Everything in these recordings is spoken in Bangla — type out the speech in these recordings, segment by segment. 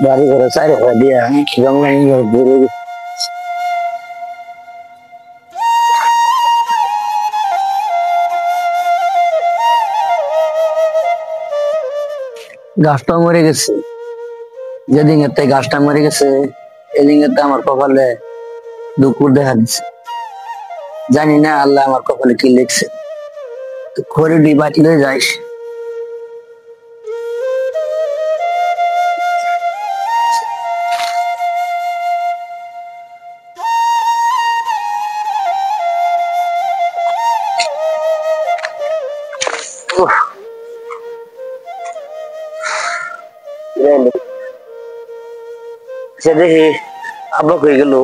বাড়ি ঘরে চাই দিয়া জঙ্গল ঘুরে গাছটা মরে গেছে। যেদিন এতে গাছটা মরে গেছে এদিন এতে আমার কপালে দুপুর দেখা দিচ্ছে। জানি না আল্লাহ আমার কপালে কি লিখছে। খড়ি বাটলে যাইস। সে দেখি আব্বা কই গেল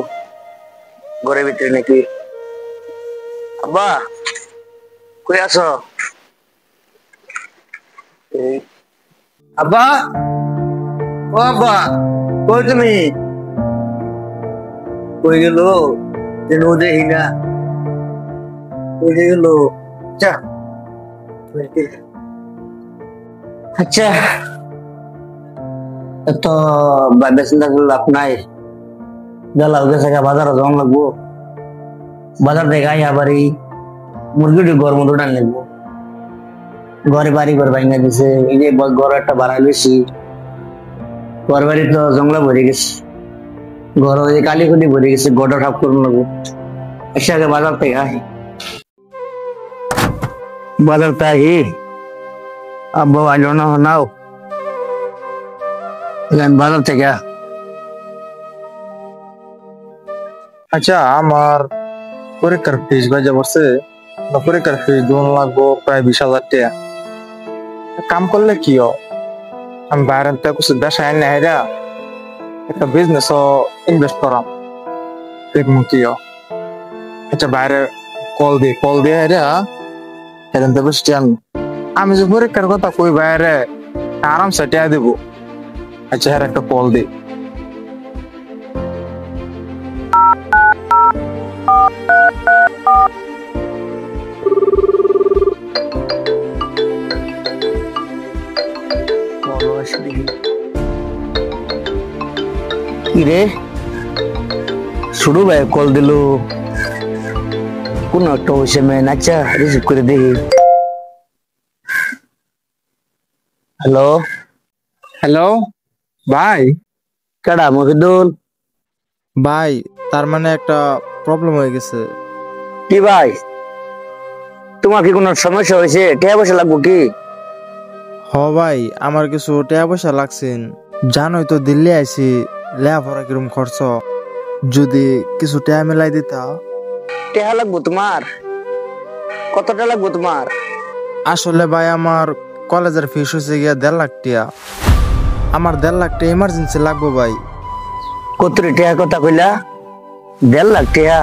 ঘরের ভিতরে নাকি। আব্বা কই আছো? আব্বা ও আব্বা কই তুমি? কই গেল যেন দেখি না। কই গেল? আচ্ছা তো বাইরে চিন্তা করলে লাভ নাই। গেলা গেছে বাজারে যাওয়ান লাগবো। বাজার থেকে আই আবার এই মুরগিটি ঘর মতো টান লাগবো। ঘরে বাড়ি ঘর ভাঙা দিছে। এই যে ঘর একটা ভাড়া লইছি। ঘর বাড়ি তো জঙ্গলা ভরে গেছে। ঘর ওই কালি খুলি ভরে গেছে। ঘরটা ঠাপ করুন লাগবো। এসে আগে বাজার থেকে আই। বাজার তাই আব্বা আইলো না নাও বাজার থেকে। আচ্ছা আমার পরীক্ষার ফিস বাজে পড়ছে। পরীক্ষার ফিস লোন লাগবো প্রায় 20,000 টাকা। কাম করলে কি আমি বাইরে কিছু ব্যবসায় না হেরা একটা বিজনেস ইনভেস্ট করাম দেখবো কি। আচ্ছা বাইরে কল দিয়ে হেরা এখান থেকে বসে আমি যে পরীক্ষার কথা কই বাইরে আরামসে টিয়া দেবো। আচ্ছা হ্যাঁ একটা কল দিই। রে শুরু ভাই কল দিল কোন একটা হয়েছে মেন। আচ্ছা রিসিভ করে দেখি। হ্যালো হ্যালো ভাই। কেডা মহিদুল? ভাই তার মানে একটা প্রবলেম হয়ে গেছে। কি ভাই তোমার কি কোনো সমস্যা হয়েছে? টাকা পয়সা লাগবো কি? হ ভাই আমার কিছু টাকা পয়সা লাগছেন। জানোই তো দিল্লি আইছি লেখাপড়া কিরম খরচ। যদি কিছু টাকা মেলাই দিতা। টাকা লাগবো তোমার? কত টাকা লাগবো তোমার? আসলে ভাই আমার কলেজের ফিস হয়েছে গিয়া 1.5 লাখ টাকা। আমার 1.5 লাখ টাকা ইমার্জেন্সি লাগবো ভাই। কত টাকা কথা কইলা? 1.5 লাখ টাকা?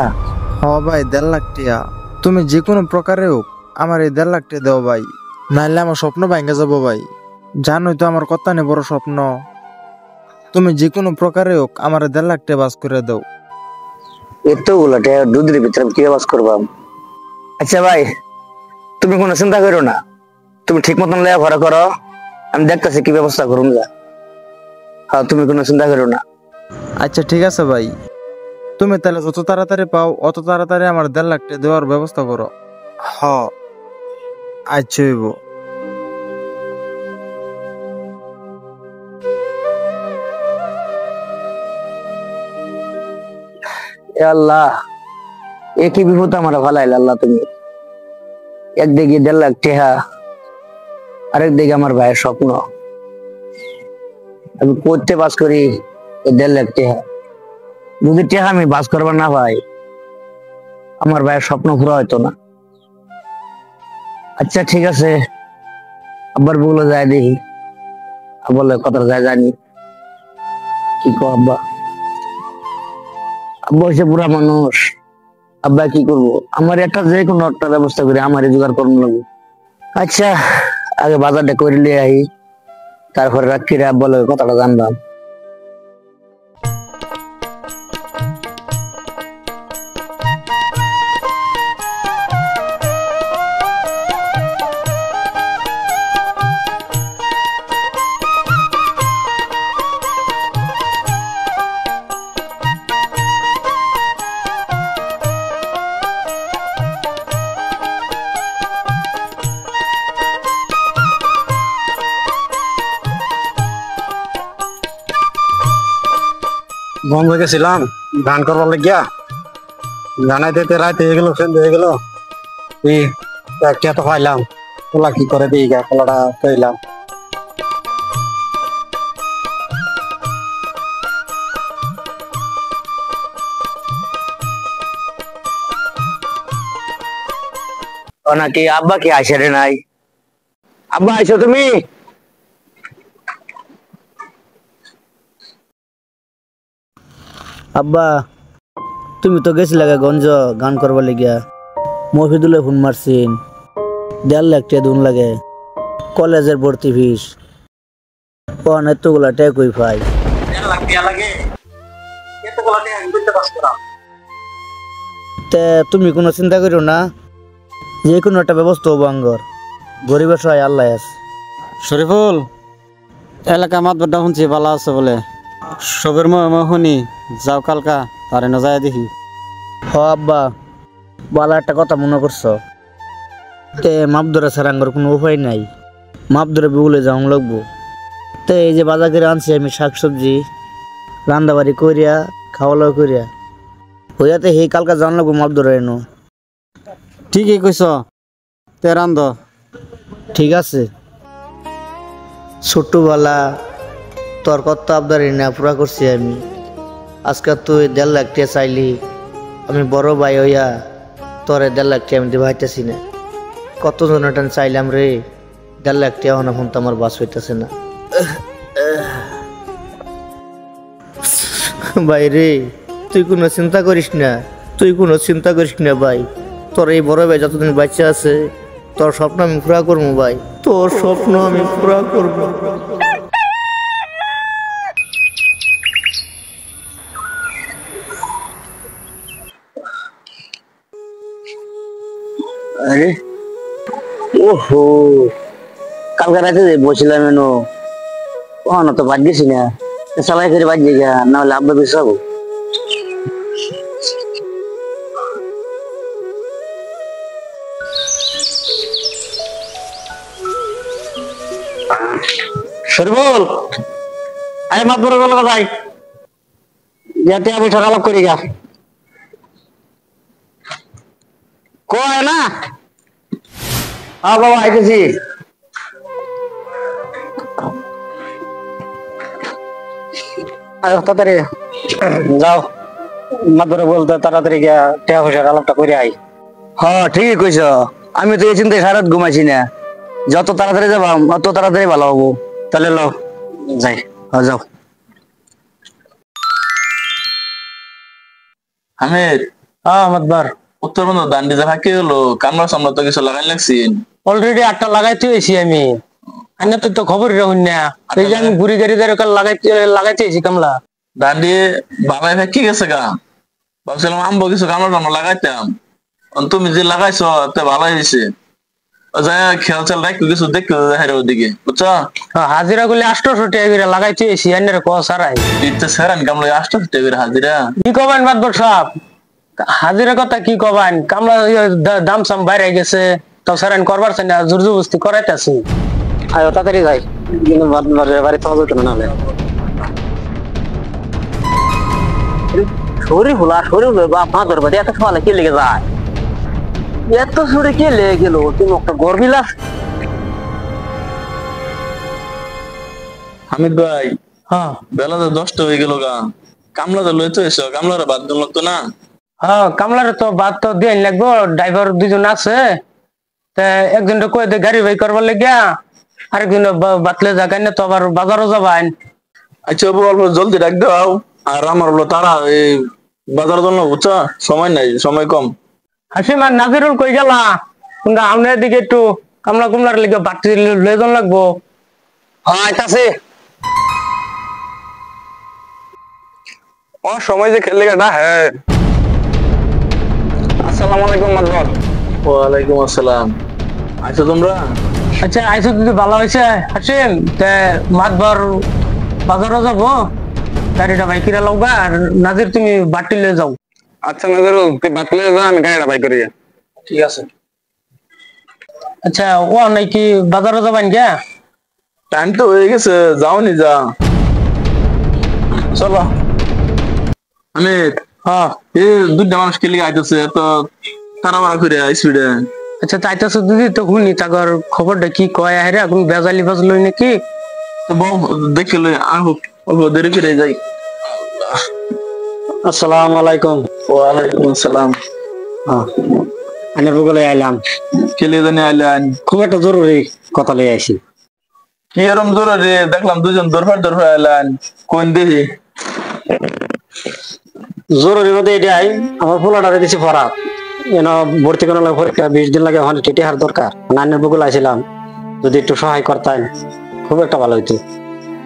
হ ভাই 1.5 লাখ টাকা। তুমি যে কোনো প্রকারে হোক আমার এই 1.5 লাখ টাকা দাও ভাই, নাইলে আমার স্বপ্ন ভাঙ্গা যাবো ভাই। জানোই তো আমার কত নেই বড় স্বপ্ন। তুমি যে কোনো প্রকারে হোক আমার 1.5 লাখ টাকা বাস করে দাও। এতগুলো টাকা দুধের ভিতরে কি বাস করবাম? আচ্ছা ভাই তুমি কোনো চিন্তা করো না। তুমি ঠিক মতন লেখাপড়া করো। আমি দেখতেছি কি ব্যবস্থা করুন যা। হ্যাঁ তুমি কোনো চিন্তা করো না। আচ্ছা ঠিক আছে ভাই, তুমি তাহলে যত তাড়াতাড়ি পাও অত তাড়াতাড়ি আমার 1.5 লাখ টাকা দেওয়ার ব্যবস্থা করো। হ আচ্ছা হইব। আল্লাহ এ কি বিপদ আমার ভালাইল আল্লাহ। তুমি একদিকে 1.5 লাখ টাকা, আরেক দিকে আমার ভাইয়ের স্বপ্ন। আমি করতে বাস করি 1.5 লাখ টাকা। যদি টাকা আমি বাস করবার না ভাই আমার ভাইয়ের স্বপ্ন পুরো হয়তো না। আচ্ছা ঠিক আছে আব্বার বলে যায় দেখি। বলে কথা যায় জানি কি কো আব্বা। আব্বা হচ্ছে বুড়া মানুষ। আব্বা কি করবো? আমার একটা যে কোনো একটা ব্যবস্থা করে আমার জোগাড় করুন লাগবে। আচ্ছা আগে বাজারটা করে নিয়ে আই, তারপরে রাত্রিরে বলে কথাটা জানলাম। বম্বে গেছিলাম গান করবার লাগিয়া গানাইতে রাইতে হয়ে গেল সন্ধ্যে হয়ে গেল এই একটা তো পাইলাম তোলা কি করে দিই গা পোলাটা কইলাম ও নাকি আব্বা কি আসে রে নাই? আব্বা আইছো তুমি? আব্বা তুমি তো গেছিলে গঞ্জ গান করবার লাগিয়া মফিদুলে ফোন মারছিন 1.5 লাখ টাকা দুন লাগে কলেজের ভর্তি ফিস এতগুলা টাকা কই পাই তে তুমি কোনো চিন্তা করো না যে কোনো একটা ব্যবস্থা হবো আঙ্গর গরিবের সহায় আল্লাহ আছে। শরীফুল এলাকা মাতবরটা শুনছি ভালো আছে বলে সবের মই শুনি যাও কালকা তারে না যায় দেখি। হ আব্বা বালা একটা কথা মনে করছো তে মাপ ধরে ছাড়া আঙ্গর কোনো উপায় নাই মাপ ধরে বিগুলে যাওয়া লাগবো। তো এই যে বাজার করে আনছি আমি শাকসবজি রান্দাবাড়ি করিয়া খাওয়া দাওয়া করিয়া হইয়াতে সেই কালকা জান লাগবো মাপ ধরে এনো। ঠিকই কইছ তে রান্ধ। ঠিক আছে ছোট্টবেলা তোর কত আবদারি না পুরা করছি আমি আজকে তুই 1.5 লাখ টাকা চাইলি আমি বড় ভাই হইয়া তোরে 1.5 লাখ টাকা আমি দিবাইতেছি না কত জনটান চাইলাম রে 1.5 লাখ টাকা হনা ফোন তো আমার বাস হইতেছে না ভাই রে তুই কোনো চিন্তা করিস না ভাই তোর এই বড় ভাই যতদিন বাচ্চা আছে তোর স্বপ্ন আমি পুরা করবো ভাই তোর স্বপ্ন আমি পুরা করবো। আরে ওহো কালকে রাতে যে বসছিলাম এনো কখনো তো বাদ গেছি না চালাই করে বাদ যাই না হলে আব্বা বেসাবো। শরীফুল আরে মাত বড় গেল ভাই যাতে আমি সকালাপ করি গা কয় না হ্যাঁ বাবা আইতেছি। তাড়াতাড়ি যাও মাদুরে বলতে তাড়াতাড়ি গিয়া টাকা পয়সার আলাপটা করে আই। হ্যাঁ ঠিকই কইছ আমি তো এই চিন্তায় সারা রাত ঘুমাইছি না যত তাড়াতাড়ি যাবো অত তাড়াতাড়ি ভালো হবো। তাহলে লো যাই হ্যাঁ যাও। আমির মাতবার উত্তরবঙ্গ দান্ডি যা ফাঁকি হলো কামড়া সামলা তো কিছু লাগাই লাগছিন অলরেডি একটা লাগাইতে হয়েছি আমি আইনা তো খবরই রাখুন না এই যে আমি ঘুরি গাড়ি লাগাইতে হয়েছি কামলা দান্ডি বাবাই ফাঁকি গেছে গা ভাবছিলাম আমবো কিছু কামড়া টামড়া লাগাইতাম তুমি যে লাগাইছো তে ভালো হয়েছে খেয়াল চাল রাখো কিছু দেখতে হেরে ওদিকে বুঝছো হাজিরা গুলি 800 টাকা করে লাগাইতে হয়েছি আইনের ক সারাই দিতে সেরান কামলা 800 টাকা করে হাজিরা কি কবেন মাতবর সাহেব হাজিরা কথা কি কবেন কামলা দাম সাম বাইরে গেছে তো সারান করবার চাই না জোরজবস্তি করাইতেছি। আয় তাড়াতাড়ি যাই কিন্তু বাড়ি পাওয়া যেত না হলে শরীফুল বাপ মাদুর বাড়ি এত সকালে কে লেগে যায় এত সুরে কে লেগে গেল তুমি একটা গর্বিলাস। হামিদ ভাই হ্যাঁ বেলা তো 10টা হয়ে গেল গা কামলা তো লইতে এসো কামলারা বাদ দিন লাগতো না। হ্যাঁ কামলারে তো বাদ তো দিয়ে লাগবো ড্রাইভার 2জন আছে তা একজনটা কয়ে দে গাড়ি বাই করবার লাগিয়া আরেকজন বাতলে জায়গায় না তো আবার বাজারও যাবাইন। আচ্ছা অল্প জলদি ডাক দাও আর আমার হলো তারা এই বাজারের জন্য বুঝছো সময় নাই সময় কম। হাসিম আর নাজিরুল কই গেলা কিন্তু আপনার দিকে একটু কামলা কুমলার লিগে বাড়তি লেজন লাগবো। হ্যাঁ আইতাছে ও সময় যে খেলে না হ্যাঁ। আসসালামু আলাইকুম মাদবর। ওয়ালাইকুম আসসালাম আচ্ছা তোমরা আচ্ছা আইসো যদি ভালো হয়েছে হাসিম মাতবার বাজারও যাবো গাড়িটা বাই কিরা লাগবা আর নাজির তুমি বাটি লয়ে যাও। আচ্ছা নাজারুল তুই বাতলে যা আমি গাড়িটা বাই করি। ঠিক আছে। আচ্ছা ও নাকি বাজারও যাবেন কে টাইম তো হয়ে গেছে যাও নি যা চলো। আমি হ্যাঁ এই দুইটা মানুষ কে লিগে আইতেছে তো তারা করে স্পিডে। আচ্ছা চাইতেছো দিদি তো শুনি তাগর খবরটা কি কয় আরে এখন বেজালি বাজলই নাকি? তো বউ দেখে লই আহুক অল্প দেরি করে যাই। আসসালামু আলাইকুম। ওয়ালাইকুম আসসালাম। আমি বগলে আইলাম, কে লিগে জানি আইলেন? খুব একটা জরুরি কথা লই আইছি। কি এরম জরুরি? দেখলাম দুজন দরফার আইলেন, কোন দেখি? জরুরি মধ্যে এটাই, আমার পোলাটারে দিছি পড়া ভর্তি করার লাগে পরীক্ষা 20 দিন লাগে, ওখানে টিটি হার দরকার। নানের বগুলা আইছিলাম, যদি একটু সহায় করতেন খুব একটা ভালো হইতো।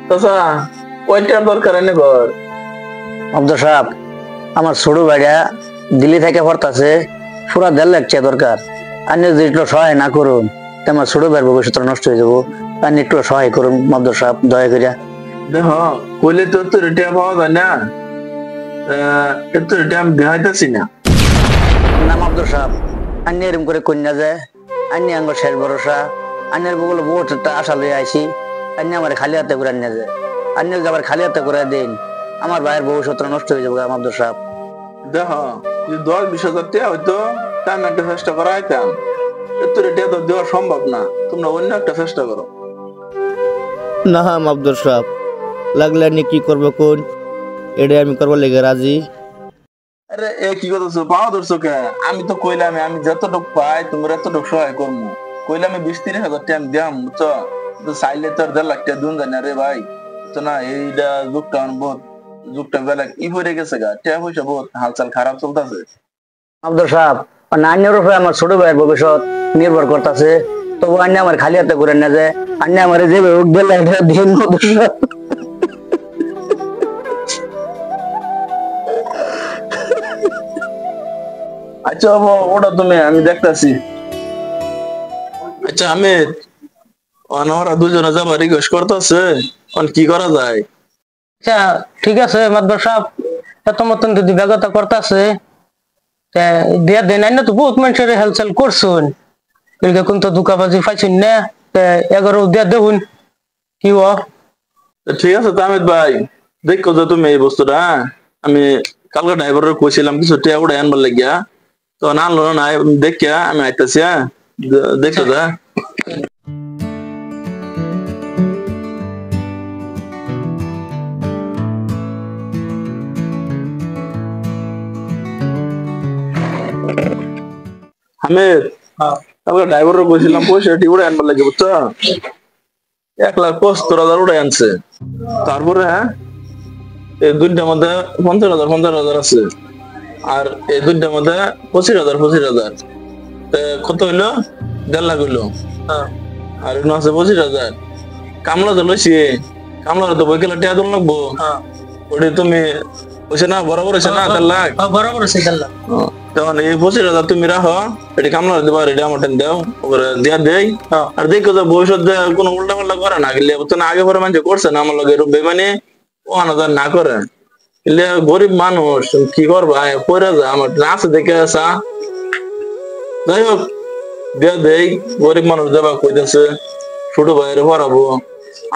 চাচা কয়টার দরকার এনে ঘর? আব্দুল সাহেব, আমার ছোট ভাইরা দিল্লি থেকে পড়তাছে, পুরা 1.5 লাখ টাকা দরকার। আপনি যদি একটু সহায় না করুন তো আমার ছোট ভাইয়ের ভবিষ্যৎ নষ্ট হয়ে যাবো। আপনি একটু সহায় করুন আব্দুল সাহেব, দয়া করে। দেখ কইলে তো তোর টিয়া পাওয়া যায় না, তোর টিয়া আমি দেখাইতেছি না। নাম আব্দুল সাহেব, আপনি এরকম করে কন্যা যায়, আপনি আমার শেষ ভরসা। আন্যের বগুলো বহুত একটা আশা লই আইছি, আপনি আমার খালি হাতে করে আনিয়ে যায়। আপনি যদি আবার খালি হাতে করে দিন, আমার ভাইয়ের ভবিষ্যৎ নষ্ট হয়ে যাবে আব্দুল সাহেব। দেখ যদি 10-20 হাজার টাকা হইতো তা আমি একটা চেষ্টা করা আইতাম। তোর টিয়া তো দেওয়া সম্ভব না, তোমরা অন্য একটা চেষ্টা করো। না মাবদুর সাহেব, লাগলে আপনি কি করবো কোন, এটা আমি করবার লেগে রাজি। আরে এ কি করতেছো, পাওয়া ধরছো কে? আমি তো কইলাম আমি যতটুকু পাই তোমরা এতটুকু সহায় করবো। কইলাম 20-30 হাজার টাকা আমি দিয়াম, বুঝছো? তো চাইলে তো আর 1.5 লাখ টাকা দুন জানি না রে ভাই। তো না এইটা যুগটা বহুত যুগটা বেলা ই পড়ে গেছে গা, টাকা পয়সা বহুত হালচাল খারাপ চলতেছে। আব্দুল সাহেব, নান্যের উপরে আমার ছোট ভাইয়ের ভবিষ্যৎ নির্ভর করতেছে, তবু আন্যা আমার খালি হাতে করে না যায়। আন্যা আমার যে দিন আচ্ছা ওটা তুমি আমি দেখতাছি। আচ্ছা আমি ওরা দুজনে যাবার রিকোয়েস্ট করতেছে, কি করা যায়? আচ্ছা ঠিক আছে মাদবর সাহেব, এত মতন যদি ব্যাগতা করতেছে দিয়া দেন। না তো বহুত মানুষের হেলচাল করছুন, কোন তো দুকাবাজি পাইছুন না, 11 দিয়া দেখুন কি ও। ঠিক আছে তামিদ ভাই, দেখো যে তুমি এই বস্তুটা, আমি কালকে ড্রাইভারের কইছিলাম কিছু টিয়া উড়ে আনবার লাগিয়া, তো না আনলো না, দেখিয়া আমি আইতাছি। হ্যাঁ দেখো যা। আমি কালকে ড্রাইভারের কইছিলাম পয়সা টি উড়ে আনবার লাগে, বুঝছো? 1,75,000 উড়ে আনছে। তারপরে এই দুইটার মধ্যে 50,000 আছে, আর এই দুইটার মধ্যে 25,000 কত হইলো? 1.5 লাখ হইলো। আর এখানে আছে 25,000। কামলা তো লইছি, কামলার তো বই গেলে টিয়া দল লাগবো। ওটি তুমি হইছে না, বরাবর হইছে না 1.5 লাখ। বরাবর আছে 1.5 লাখ। তখন এই 25,000 তুমি রাখো, এটি কামলার দিবা, রেডি আমার দাও, ওরে দিয়া দেই। আর দেখো যে ভবিষ্যৎ কোনো উল্টা পাল্টা করে না গেলে, তো না আগে পরে মানুষ করছে না আমার লগে এরকম বেমানি, ও আনাদার না করে। এলে গরিব মানুষ কি করবা, পরে যা আমার আছে দেখে আসা। যাই হোক দিয়া দেই, গরিব মানুষ যাবা কইতেছে ছোট ভাইয়ের পড়াবো।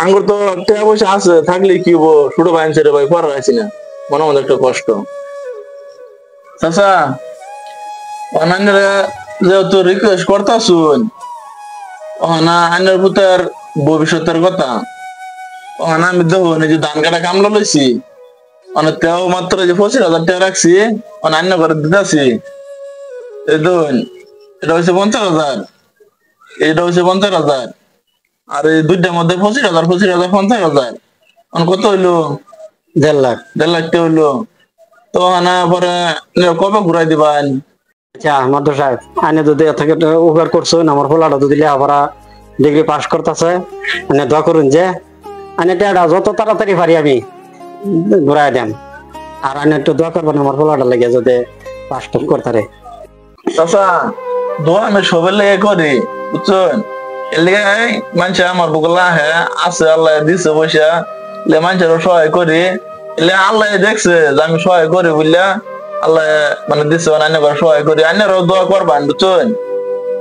আঙ্গুর তো টাকা পয়সা আছে, থাকলে কি হবো, ছোট ভাই আনছে রে ভাই, পড়া আছি না, মনে মনে একটা কষ্ট। চাচা অনান্যরা যেহেতু রিকোয়েস্ট করতাছুন, না আইনের পুতার ভবিষ্যতের কথা, না আমি দেখুন এই যে ধান কাটা কামলা লইছি, অনেক তেও মাত্র যে 25,000 টাকা রাখছি, অনান্য করে দিতেছি। এই দেখুন এটা হচ্ছে 50,000, এটা হচ্ছে 50,000, আর এই দুইটার মধ্যে 25,000, 50,000 কত হইলো? 1.5 লাখ। 1.5 লাখ টাকা হইলো। তো না পরে কবে ঘুরাই দিবেন? আচ্ছা মাদবর সাহেব, আইনে যদি থেকে উপকার করছেন, আমার পোলাটা যদি লেখাপড়া ডিগ্রি পাস করতেছে, মানে দোয়া করুন যে আইনে টেয়াটা যত তাড়াতাড়ি পারি আমি ঘুরাই দেন। আর আইনে একটু দোয়া করবেন আমার পোলাটা লেগে যদি পাস টাস করতে। চাচা দোয়া আমি সবের লেগে করি, বুঝছেন? এর লেগে মানুষ আমার বগলা হ্যাঁ আছে, আল্লাহ দিছে পয়সা, মানুষেরও সহায় করি। এলে আল্লাহ দেখছে যে আমি সহায় করি বুঝলা, আল্লাহ মানে দিছে আইনে করে সহায় করি। আইনেরও দোয়া করবেন, বুঝছেন?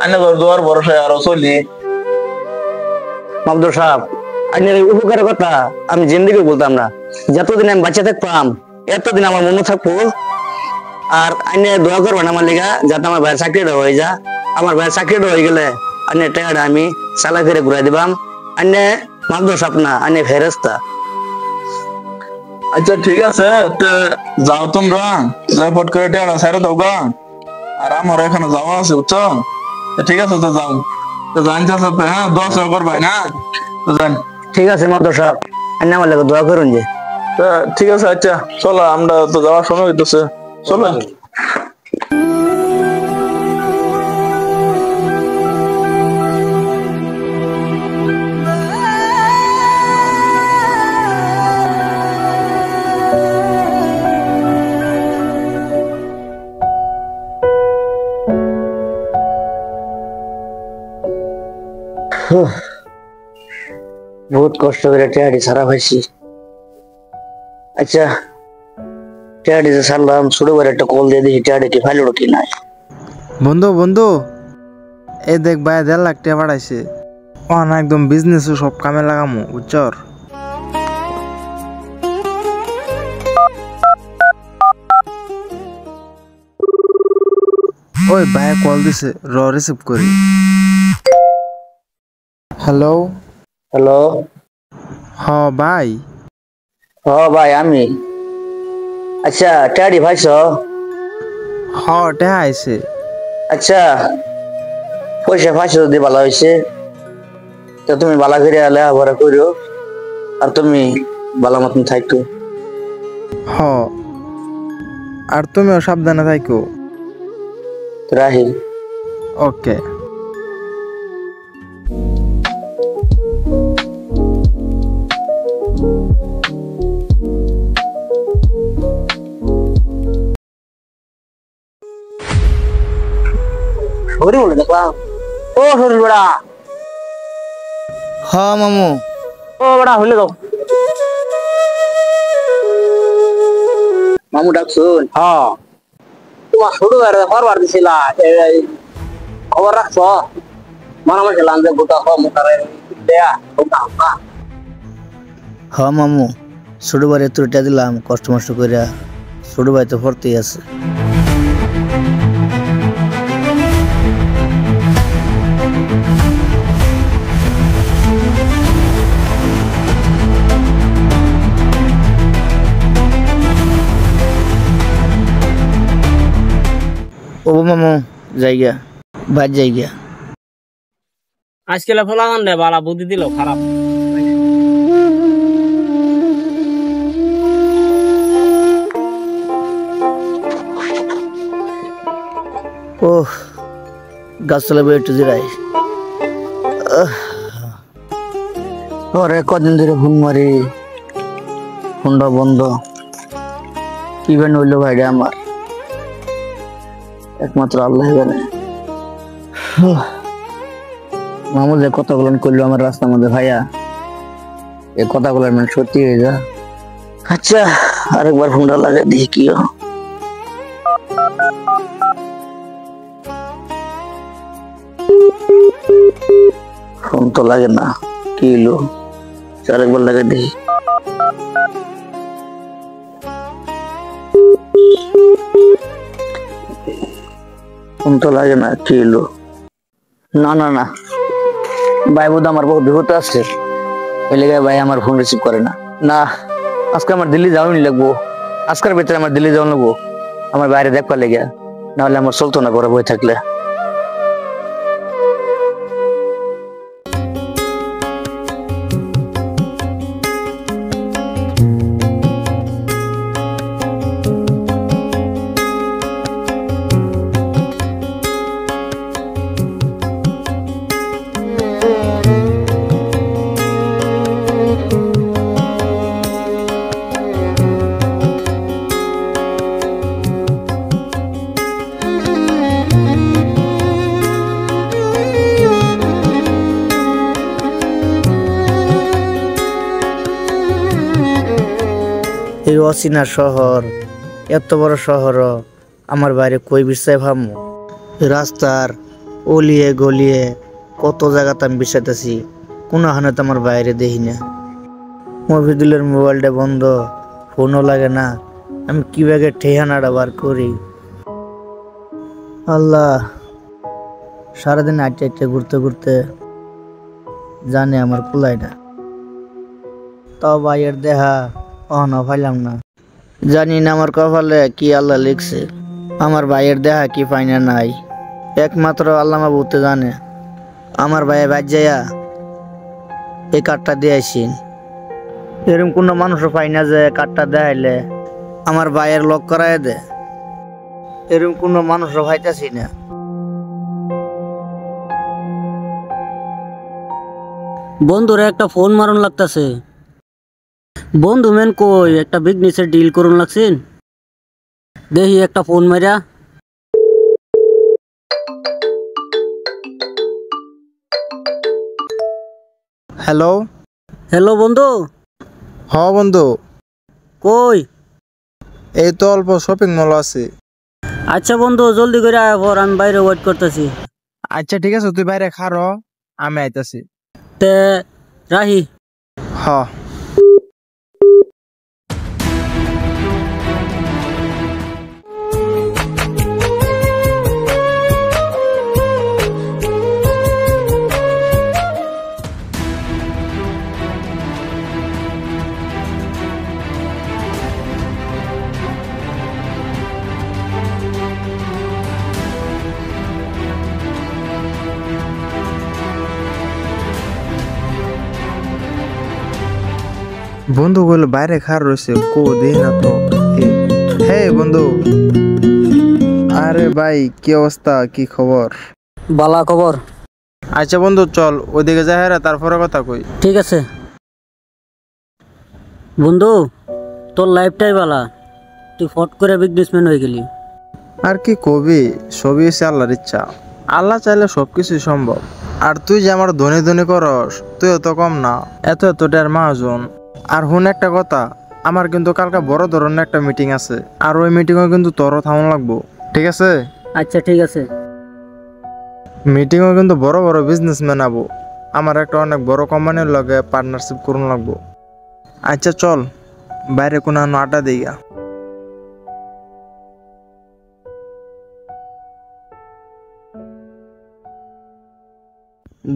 আইনে করে দোয়ার ভরসায় আরো চলি। আব্দুল সাহেব, আপনার এই উপকারের কথা আমি জিন্দিগি বলতাম না। যতদিন আমি বাচ্চা থাকতাম এতদিন আমার মনে থাকবো। আর আইনে দোয়া করবেন আমার লেগা, যাতে আমার ভাইয়ের চাকরিটা হয়ে যা। আমার ভাইয়ের চাকরিটা হয়ে গেলে আইনে টাকাটা আমি চালা করে ঘুরাই দিবাম। আইনে মাদ্র স্বপ্না, আইনে ফেরেস্তা। আচ্ছা ঠিক আছে, তো যাও তোমরা, যাই ফট করে টেয়ারা সাইরে দাও গা। আর আমার এখানে যাওয়া আছে বুঝছো। তো ঠিক আছে, তো যাও, তো জানতে সাথে হ্যাঁ দোয়া সহ করবাই না, তো জান। ঠিক আছে মাদ্র সাহেব, আইনে আমার লেগে দোয়া করুন যে। তা ঠিক আছে, আচ্ছা চলো, আমরা তো যাওয়ার সময় হইতেছে, চলো। বহুত কষ্ট করে টেয়ারি সারা পাইছি। আচ্ছা টেয়ারি যে সারলাম, ছোট করে একটা কল দিয়ে দেখি টেয়ারি কি ফাইল কি নাই। বন্ধু বন্ধু, এই দেখ ভাই 1.5 লাখ টাকা পাঠাইছে। ও না একদম বিজনেস সব কামে লাগামু বুঝছর। ওই ভাই কল দিছে, রিসিভ করি। হ্যালো। হ্যালো। হ ভাই। হ ভাই আমি। আচ্ছা টেয়ারি ভাইছ? হ টাকা আইছে। আচ্ছা পয়সা পাইছো যদি ভালো হয়েছে, তো তুমি বালা করে লেখাপড়া করো, আর তুমি ভালো মতন থাকো। হ, আর তুমিও সাবধানে থাকো। রাহিল। ওকে। শরীর বলে দেখলাম। ও শরীর বেড়া। হ মামু। ও বেড়া হইলে দাও। মামু ডাকছুন? হ্যাঁ। তোমার ছোট ভাইয়ের ফরওয়ার্ড দিছিলা, খবর রাখছ? মারামারি খেলাম যে গোটা মোটারে দেয়া গোটা। হ মামু, ছোট ভাই এতটা দিলাম কষ্ট মষ্ট কইরা, ছোট ভাই তো ভর্তি আছে। ও মামু জায়গা, বাদ জায়গা। আজকে ফলাগান রে বালা বুদ্ধি দিল খারাপ। ও গাছতলা বই একটু জিরাই। ওরে কদিন ধরে ফোন মারি, ফোনটা বন্ধ। কি বেন হইলো ভাইরা আমার, একমাত্র আল্লাহ জানে। মামু যে কথাগুলো করলো আমার রাস্তার মধ্যে, ভাইয়া এই কথাগুলো মানে সত্যি হয়ে যা। আচ্ছা আরেকবার ফোনটা লাগে দেখি কি হয়। ফোন তো লাগে না, কি হলো? আরেকবার লাগে দেখি। ফোন তো লাগে না, কি হলো? না না না, ভাই বোধ আমার বহুত বিপদ আসছে, ওই লেগে ভাই আমার ফোন রিসিভ করে না। না আজকে আমার দিল্লি যাওয়াই লাগবো, আজকের ভিতরে আমার দিল্লি যাওয়া লাগবো আমার বাইরে দেখবার লেগে, নাহলে আমার চলতো না ঘরে বই থাকলে। এই অচেনা শহর, এত বড় শহর আমার বাইরে কই বিশ্বাই ভাবমু। রাস্তার অলিয়ে গলিয়ে কত জায়গাতে আমি বিশ্বাইতেছি, কোনোখানে তো আমার বাইরে দেখি না। মফিদুলের মোবাইলটা বন্ধ, ফোনও লাগে না, আমি কিভাবে ঠিকানাটা বার করি। আল্লাহ, সারাদিন আটটা আটটা ঘুরতে ঘুরতে জানে আমার কুলাই না, তাও ভাইয়ের দেহা অহনা পাইলাম না। জানি না আমার কপালে কি আল্লাহ লিখছে, আমার ভাইয়ের দেহা কি পাইনা নাই, একমাত্র আল্লাহ মাবুতে জানে। আমার ভাইয়ে বাজ্যাইয়া এই কার্ডটা দিয়েছেন, এরকম কোনো মানুষও পাই না যে কার্ডটা দেখাইলে আমার ভাইয়ের লক করাই দে, এরকম কোনো মানুষও পাইতেছি না। বন্ধুরে একটা ফোন মারুন লাগতাছে। বন্ধু মেন কই একটা বিজনেসের ডিল করুন লাগছেন, দেখি একটা ফোন মারিয়া। হ্যালো। হ্যালো বন্ধু, হ বন্ধু, কই? এই তো অল্প শপিং মল আছে। আচ্ছা বন্ধু, জলদি করে আয় পর, আমি বাইরে ওয়েট করতেছি। আচ্ছা ঠিক আছে, তুই বাইরে খারো, আমি আইতাছি। তে রাহি। হ। বন্ধু বলে বাইরে খার রয়েছে, কো দে না তো। হে বন্ধু, আরে ভাই কি অবস্থা, কি খবর? বালা খবর। আচ্ছা বন্ধু চল ওইদিকে যাই, হ্যাঁ তারপরে কথা কই। ঠিক আছে বন্ধু, তোর লাইফটাই বালা, তুই ফট করে বিজনেসম্যান হয়ে গেলি। আর কি কবি, সবই হচ্ছে আল্লাহর ইচ্ছা, আল্লাহ চাইলে সবকিছুই সম্ভব। আর তুই যে আমার ধনী ধনী করস, তুইও তো কম না, এত এত টার মাহাজন। আর হুন একটা কথা, আমার কিন্তু কালকে বড় ধরনের একটা মিটিং আছে, আর ওই মিটিংও কিন্তু তোরও থামন লাগবো, ঠিক আছে? আচ্ছা ঠিক আছে। মিটিংও কিন্তু বড় বড় বিজনেসম্যান আবো, আমার একটা অনেক বড় কোম্পানির লগে পার্টনারশিপ করুন লাগবো। আচ্ছা চল বাইরে কোনো আড্ডা দিই।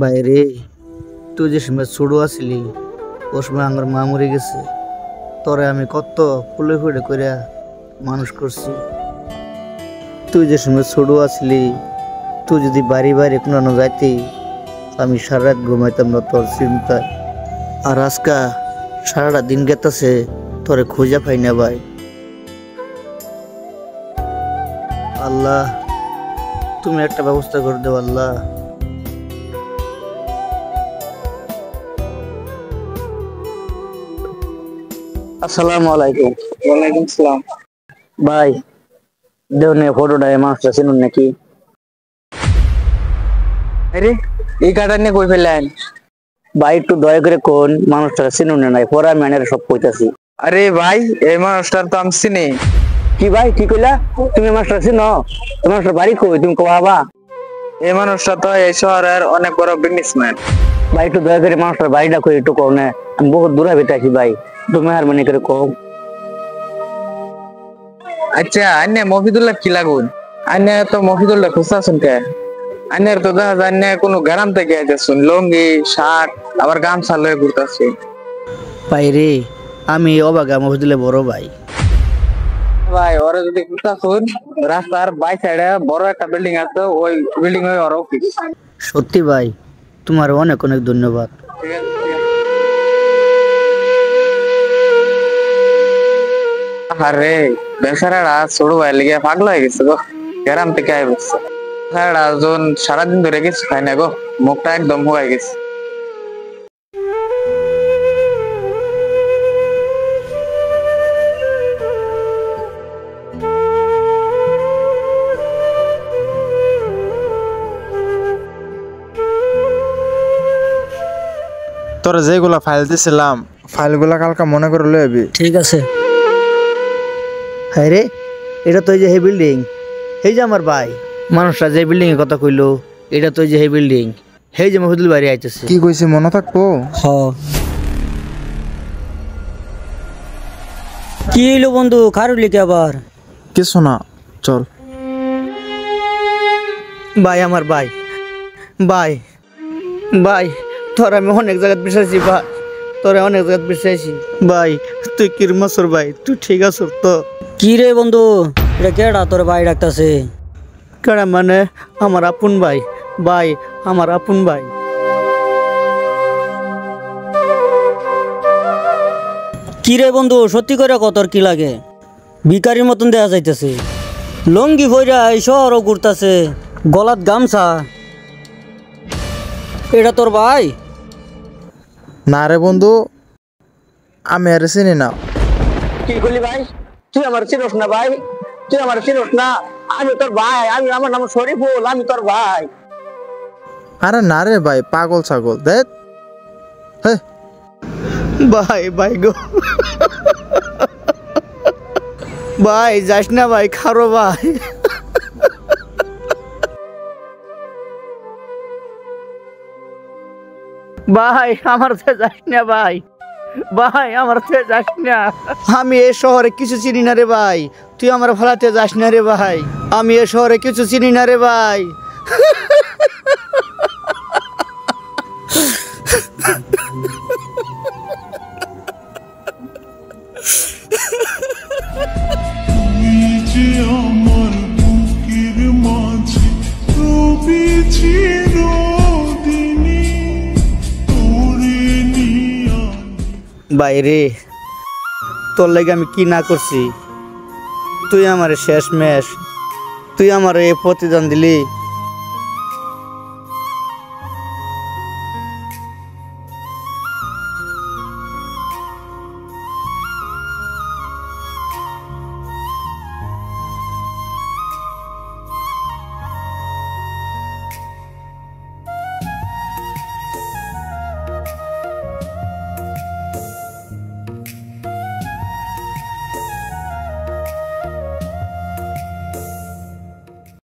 বাইরে তুই যে সময় ছোটো আসলি, ও সময় আমার মা মরে গেছে, তোরে আমি কত ফুলে ফুলে করে মানুষ করছি। তুই যে সময় ছোটো আসলি, তুই যদি বাড়ি বাড়ি কোনো যাইতি, আমি সারা রাত ঘুমাইতাম না তোর চিন্তায়। আর আজকা সারাটা দিন গেতেছে তোরে খুঁজে পাই না ভাই। আল্লাহ, তুমি একটা ব্যবস্থা করে দেও আল্লাহ। আসসালামু আলাইকুম। ওয়ালাইকুম সালাম। ভাই দেও নে ফটোটা, মানুষটা চিনুন নাকি? আরে এই কাটা নিয়ে কই ফেললেন? ভাই একটু দয়া করে কোন মানুষটা চিনুন নাই, পরে আমি আনের সব কইতাছি। আরে ভাই এই মানুষটার তো আমি চিনি। কি ভাই কি কইলা? তুমি মানুষটা চিনো? তোমার বাড়ি কই তুমি কবা? এই মানুষটা তো এই শহরের অনেক বড় বিজনেসম্যান। ভাই একটু দয়া করে মানুষটার বাড়িটা কই একটু কও না, আমি বহুত দূরে বেঁচে আছি ভাই, তুমি আর মনে করে কও। আচ্ছা আন্নে মফিদুল্লাহ কি লাগুন? আন্নে তো মফিদুল্লাহ খুঁজতেছেন কে? আন্নের তো দেখা যায় না কোনো গ্রাম থেকে আইতেছুন, লঙ্গি শার্ট আবার গামছা লয়ে ঘুরতেছুন। ভাই রে, আমি অবাগা মফিদুলের বড় ভাই। ভাই ওরা যদি খুঁজতেছুন, রাস্তার বাই সাইডে বড় একটা বিল্ডিং আছে, ওই বিল্ডিং এ ওর অফিস। সত্যি ভাই, তোমার অনেক অনেক ধন্যবাদ। আরে বেচারারা ছোট ভাই লেগে পাগল হয়ে গেছে গো, গ্রাম থেকে আই বসছে। বেচারারা সারাদিন ধরে কিছু খায় না গো, মুখটা একদম হয়ে গেছে। তোর যেগুলা ফাইল দিছিলাম, ফাইলগুলা কালকে মনে করে লইবি। ঠিক আছে। হ্যাঁ রে, এটা তো এই যে হে বিল্ডিং, এই যে আমার ভাই মানুষটা যে বিল্ডিং এর কথা কইলো, এটা তো এই যে হে বিল্ডিং, এই যে মফিদুল বাড়ি আইতেছে। কি কইছি মনে থাকবো? হ। কি হইলো বন্ধু, খারুলি কি আবার? কিছু না, চল। ভাই আমার ভাই ভাই ভাই তোর আমি অনেক জায়গায় বিশ্বাসী ভাই, তোরে অনেক জায়গায় বিশ্বাসী ভাই। তুই কিরমাসর ভাই, তুই ঠিক আছর তো? কি রে বন্ধু, এটা কেডা তোর ভাই ডাকতাছে? কেডা মানে আমার আপন ভাই, ভাই আমার আপন ভাই। কি রে বন্ধু, সত্যি করে কত কি লাগে? ভিকারির মতন দেখা যাইতেছে, লঙ্গি ভইরা এই শহরও ঘুরতাছে, গলাত গামছা। এটা তোর ভাই? না রে বন্ধু, আমি আর চিনি না। কি করলি ভাই? তুই আমার চিনোস না ভাই? তুই আমার চিনোস না? আমি তোর ভাই, আমার নাম শরীফুল, আমি তোর ভাই। আরে না রে ভাই, পাগল ছাগল দেখ। হ্যাঁ ভাই ভাই গো ভাই যাস না ভাই, খারো ভাই। ভাই আমার যাস না ভাই, ভাই আমার যাস না। আমি এ শহরে কিছু চিনি না রে ভাই, তুই আমার ভাড়াতে যাস না রে ভাই। আমি এ শহরে কিছু চিনি না রে ভাই। বাইরে তোর লাগে আমি কি না করছি? তুই আমার শেষ মেশ, তুই আমার এ প্রতিদান দিলি।